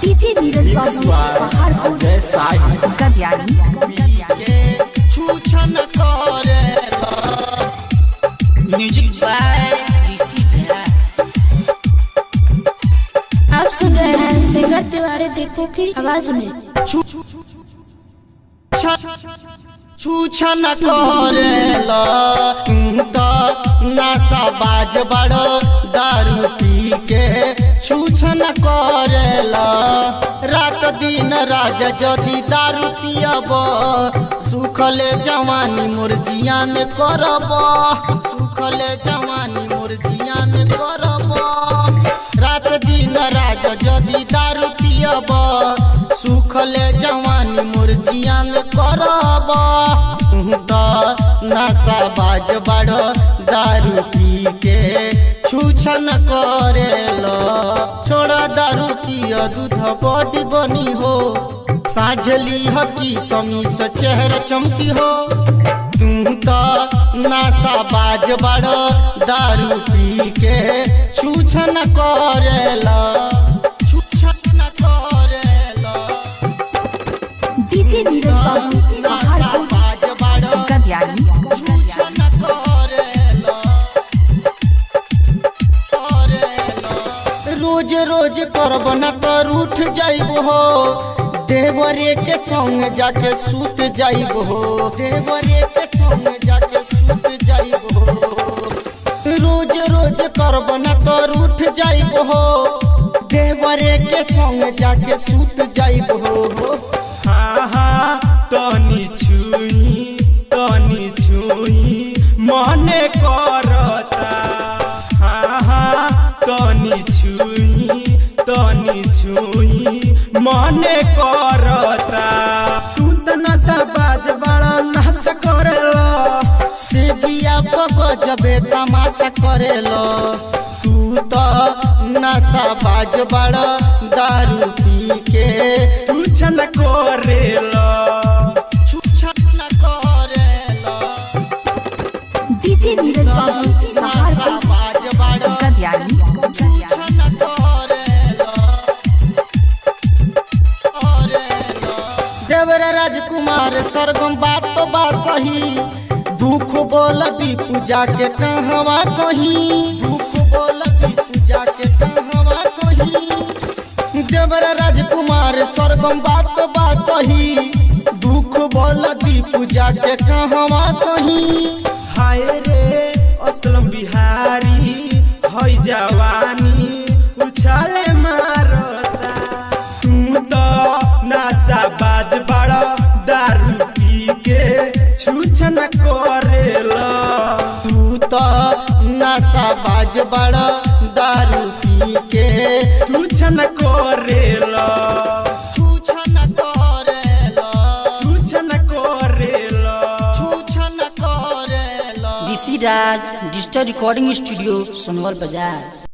DJ Neeraj बाबू पहाड़पुर जय साई गद्यानी music by आप सुन रहे हैं सिंगर तिवारी दीपू की आवाज में। छूछन करेला तुम तो नशा बाज बड़ो दारू पी के छूछन करेला रात दिन राजा जदि दारू पियब सुखले जवानी मोर जियान करब सुखले जवानी मोर जियान करब रात दिन राजा जदि दारू पियब सुखले जवानी मोर जियान करब नशा बाज बड़ो दारू पी के छूछन करेला छोड़ा दारू पिय दूध बॉडी बनी हो साझली हकी समी से चेहरा चमकी हो तुम तो नशा बाज बड़ो दारू पी के छूछन करेला छूछन करेला डीजे नीरज बाबू पहाड़पुर गद्यानी रोज रोज करब न तो रूठ जाइब हो देवरे के संग जाके सूत जाइब हो देवरे के संग जाके सूत जाइब हो रोज रोज करब न तो रूठ जाइब हो देवरे के संग जाके सूत जाइब हो हाँ हाँ तनी छुई मने करता हाँ हाँ तनी छुई मने करता तू तो नशा बाज बड़ा नशा करेला से जिया जबे तमाशा करेलो तू तो नशा बाज बड़ा दारू पी के छूछन करेला छूछन करेला डीजे नीरज बाबू नशा बाज बड़ा गद्यानी छूछन करेला देवरा राजकुमार सरगम बात तो बात सही दुख बोल दी पूजा के कहवा कहीं दुख बोल दी पूजा के कहवा कहीं देवरा राजकुमार सरगम बात तो बात सही दुख बोल दी पूजा के कहवा कहीं हाय रे असलम बिहारी हई जवानी उछाले मारता तू तो नशा बाज बड़ा दारू पी के छूछन करेला तू तो नशा बाज बड़ा दारू पी के छूछन करेला छूछन करेला छूछन करेला छूछन करेला डीसी राज डिजिटल रिकॉर्डिंग स्टूडियो सोनवर बाजार।